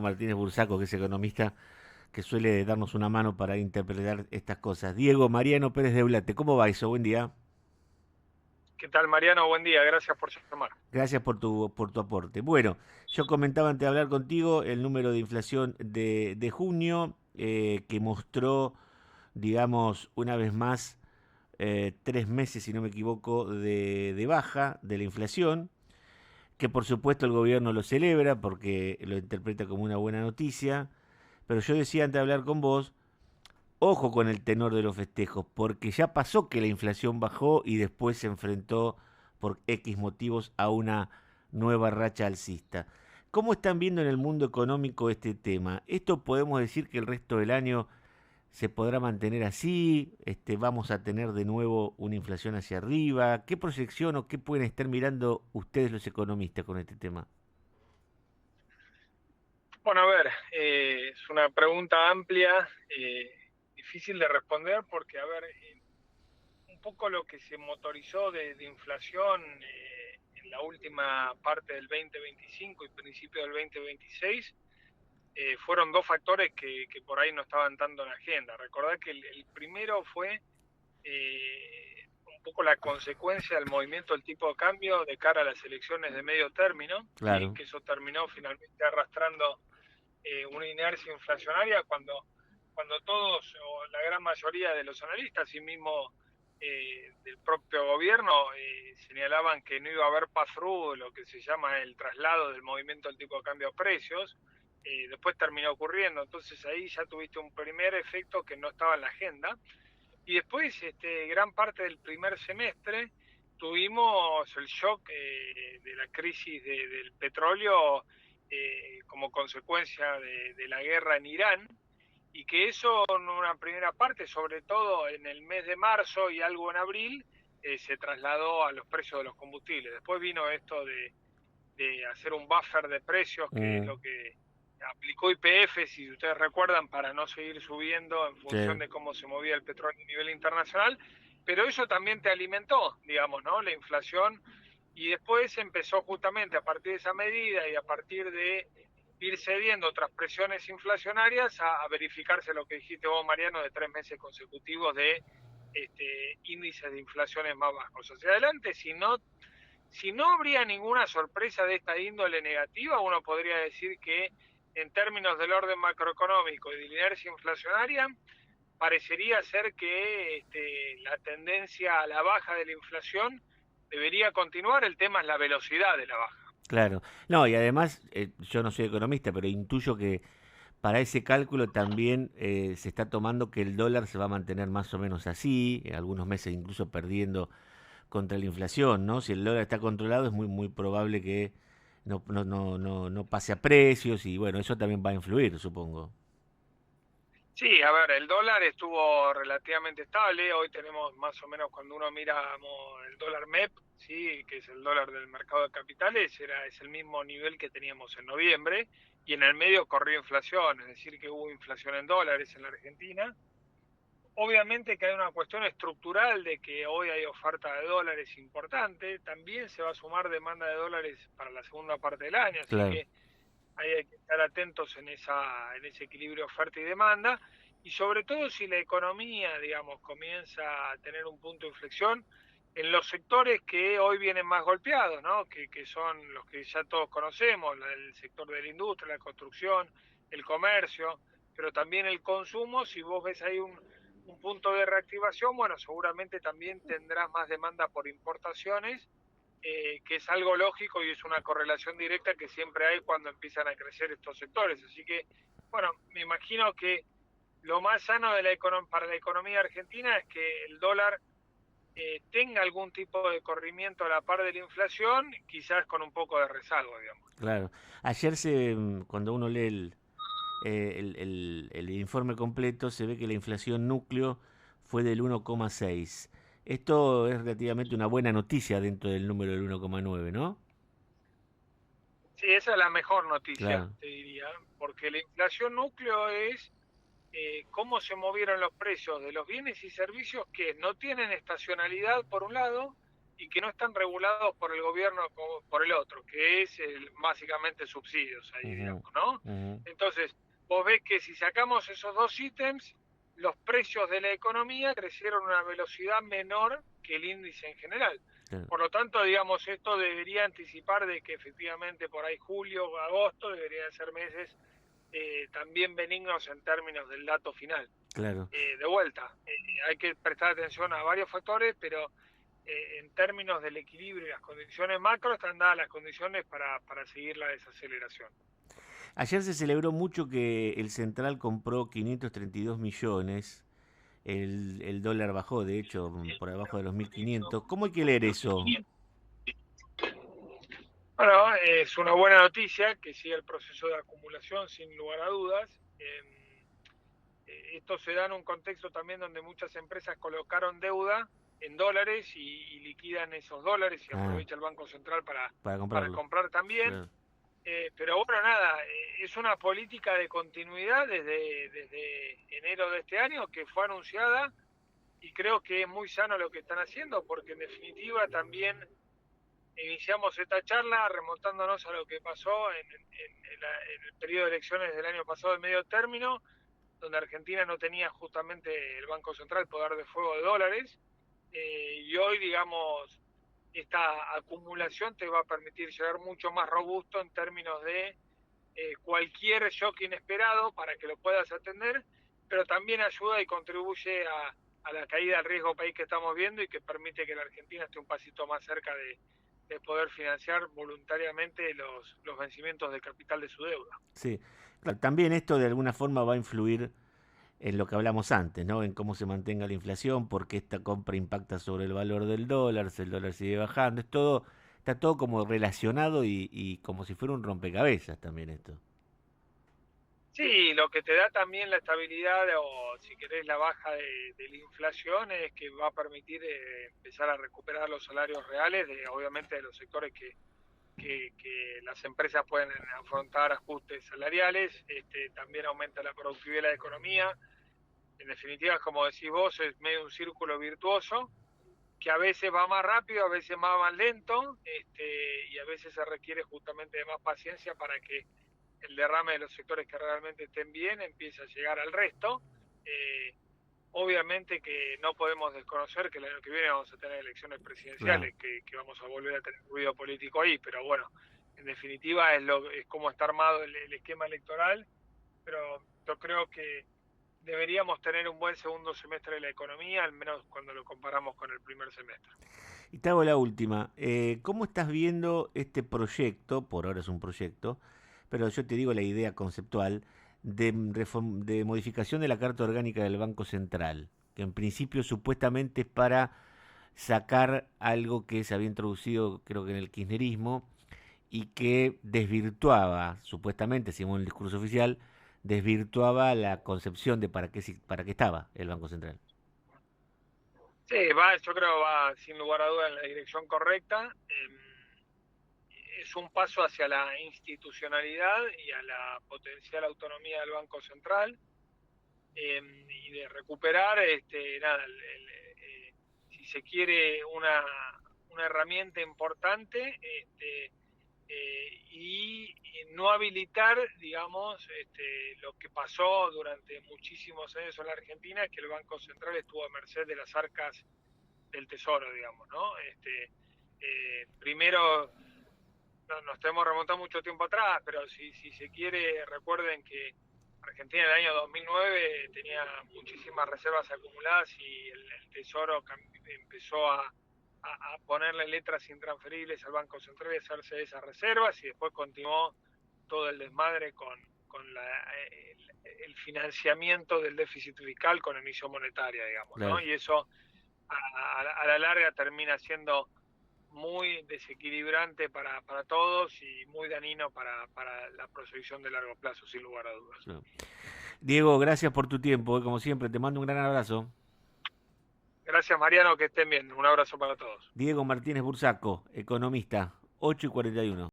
Martínez Bursaco, que es economista, que suele darnos una mano para interpretar estas cosas. Diego Mariano Pérez de Eulate, ¿cómo va eso? Buen día. ¿Qué tal, Mariano? Buen día, gracias por llamar. Gracias por tu aporte. Bueno, yo comentaba antes de hablar contigo el número de inflación de junio, que mostró, digamos, una vez más, 3 meses, si no me equivoco, de baja de la inflación, que por supuesto el gobierno lo celebra porque lo interpreta como una buena noticia. Pero yo decía antes de hablar con vos, ojo con el tenor de los festejos, porque ya pasó que la inflación bajó y después se enfrentó por X motivos a una nueva racha alcista. ¿Cómo están viendo en el mundo económico este tema? ¿Esto podemos decir que el resto del año se podrá mantener así? ¿Vamos a tener de nuevo una inflación hacia arriba? ¿Qué proyección o qué pueden estar mirando ustedes los economistas con este tema? Bueno, a ver, es una pregunta amplia, difícil de responder porque, a ver, un poco lo que se motorizó de inflación en la última parte del 2025 y principio del 2026 fueron dos factores que por ahí no estaban tanto en la agenda. Recordad que el primero fue un poco la consecuencia del movimiento del tipo de cambio de cara a las elecciones de medio término, ¿sí? Claro. Que eso terminó finalmente arrastrando una inercia inflacionaria cuando todos o la gran mayoría de los analistas y mismo del propio gobierno señalaban que no iba a haber pass-through, lo que se llama el traslado del movimiento del tipo de cambio a precios. Después terminó ocurriendo, entonces ahí ya tuviste un primer efecto que no estaba en la agenda. Y después, gran parte del primer semestre, tuvimos el shock de la crisis del petróleo como consecuencia de la guerra en Irán, y que eso en una primera parte, sobre todo en el mes de marzo y algo en abril, se trasladó a los precios de los combustibles. Después vino esto de hacer un buffer de precios, que es Mm, lo que aplicó YPF, si ustedes recuerdan, para no seguir subiendo en función sí. de cómo se movía el petróleo a nivel internacional, pero eso también te alimentó, digamos, ¿no? La inflación, y después empezó justamente a partir de esa medida y a partir de ir cediendo otras presiones inflacionarias a verificarse lo que dijiste vos, Mariano, de 3 meses consecutivos de índices de inflaciones más bajos. Hacia adelante, si no habría ninguna sorpresa de esta índole negativa, uno podría decir que en términos del orden macroeconómico y de la inercia inflacionaria, parecería ser que la tendencia a la baja de la inflación debería continuar. El tema es la velocidad de la baja. Claro. No, y además, yo no soy economista, pero intuyo que para ese cálculo también se está tomando que el dólar se va a mantener más o menos así, algunos meses incluso perdiendo contra la inflación, ¿no? Si el dólar está controlado es muy probable que no pase a precios y bueno, eso también va a influir, supongo. Sí, a ver, el dólar estuvo relativamente estable. Hoy tenemos más o menos, cuando uno mira el dólar MEP, sí, que es el dólar del mercado de capitales, es el mismo nivel que teníamos en noviembre, y en el medio corrió inflación, es decir, que hubo inflación en dólares en la Argentina. Obviamente que hay una cuestión estructural de que hoy hay oferta de dólares importante, también se va a sumar demanda de dólares para la segunda parte del año, así Claro. que ahí hay que estar atentos en ese equilibrio oferta y demanda, y sobre todo si la economía, digamos, comienza a tener un punto de inflexión en los sectores que hoy vienen más golpeados, ¿no? Que son los que ya todos conocemos, el sector de la industria, la construcción, el comercio, pero también el consumo. Si vos ves ahí un punto de reactivación, bueno, seguramente también tendrás más demanda por importaciones, que es algo lógico y es una correlación directa que siempre hay cuando empiezan a crecer estos sectores. Así que, bueno, me imagino que lo más sano para la economía argentina es que el dólar tenga algún tipo de corrimiento a la par de la inflación, quizás con un poco de rezago, digamos. Claro. Ayer cuando uno lee el informe completo, se ve que la inflación núcleo fue del 1,6. Esto es relativamente una buena noticia dentro del número del 1,9, ¿no? Sí, esa es la mejor noticia, Claro. te diría, porque la inflación núcleo es cómo se movieron los precios de los bienes y servicios que no tienen estacionalidad, por un lado, y que no están regulados por el gobierno como por el otro, que es básicamente subsidios ahí, digamos, ¿no? Entonces, vos ves que si sacamos esos dos ítems, los precios de la economía crecieron a una velocidad menor que el índice en general. Por lo tanto, digamos, esto debería anticipar de que efectivamente por ahí julio o agosto deberían ser meses también benignos en términos del dato final. Claro. De vuelta, hay que prestar atención a varios factores, pero en términos del equilibrio y las condiciones macro están dadas las condiciones para seguir la desaceleración. Ayer se celebró mucho que el Central compró 532 millones, el dólar bajó, de hecho, por abajo de los 1.500. ¿Cómo hay que leer eso? Bueno, es una buena noticia que sigue el proceso de acumulación sin lugar a dudas. Esto se da en un contexto también donde muchas empresas colocaron deuda en dólares y liquidan esos dólares y aprovecha el Banco Central para comprar también. Claro. Pero bueno, nada, es una política de continuidad desde enero de este año que fue anunciada y creo que es muy sano lo que están haciendo porque en definitiva también iniciamos esta charla remontándonos a lo que pasó en el periodo de elecciones del año pasado de medio término, donde Argentina no tenía justamente el Banco Central poder de fuego de dólares, y hoy, digamos, esta acumulación te va a permitir llegar mucho más robusto en términos de cualquier shock inesperado para que lo puedas atender, pero también ayuda y contribuye a la caída del riesgo país que estamos viendo y que permite que la Argentina esté un pasito más cerca de poder financiar voluntariamente los vencimientos del capital de su deuda. Sí, claro, también esto de alguna forma va a influir en lo que hablamos antes, ¿no? En cómo se mantenga la inflación, porque esta compra impacta sobre el valor del dólar, si el dólar sigue bajando, es todo, está todo como relacionado y como si fuera un rompecabezas también esto. Sí, lo que te da también la estabilidad o si querés la baja de la inflación es que va a permitir empezar a recuperar los salarios reales obviamente de los sectores que las empresas pueden afrontar ajustes salariales, también aumenta la productividad de la economía. En definitiva, como decís vos, es medio un círculo virtuoso que a veces va más rápido, a veces va más lento, y a veces se requiere justamente de más paciencia para que el derrame de los sectores que realmente estén bien empiece a llegar al resto. Obviamente que no podemos desconocer que el año que viene vamos a tener elecciones presidenciales, claro. que vamos a volver a tener ruido político ahí, pero bueno, en definitiva es como está armado el esquema electoral, pero yo creo que deberíamos tener un buen segundo semestre de la economía, al menos cuando lo comparamos con el primer semestre. Y te hago la última. ¿Cómo estás viendo este proyecto? Por ahora es un proyecto, pero yo te digo la idea conceptual de modificación de la Carta Orgánica del Banco Central, que en principio supuestamente es para sacar algo que se había introducido creo que en el kirchnerismo y que desvirtuaba, supuestamente, según el discurso oficial, desvirtuaba la concepción de para qué estaba el Banco Central. Sí, yo creo que va sin lugar a duda en la dirección correcta. Es un paso hacia la institucionalidad y a la potencial autonomía del Banco Central, y de recuperar, nada, si se quiere, una herramienta importante, y no habilitar, digamos, lo que pasó durante muchísimos años en la Argentina, es que el Banco Central estuvo a merced de las arcas del Tesoro, digamos, ¿no? Primero, nos tenemos remontado mucho tiempo atrás, pero si se quiere, recuerden que Argentina en el año 2009 tenía muchísimas reservas acumuladas y el Tesoro empezó a ponerle letras intransferibles al Banco Central y hacerse de esas reservas, y después continuó todo el desmadre con el financiamiento del déficit fiscal con emisión monetaria, digamos, claro. ¿No? Y eso a la larga termina siendo muy desequilibrante para todos y muy dañino para la proyección de largo plazo, sin lugar a dudas. Claro. Diego, gracias por tu tiempo, como siempre, te mando un gran abrazo. Gracias, Mariano, que estén bien. Un abrazo para todos. Diego Martínez Bursaco, economista, 8:41.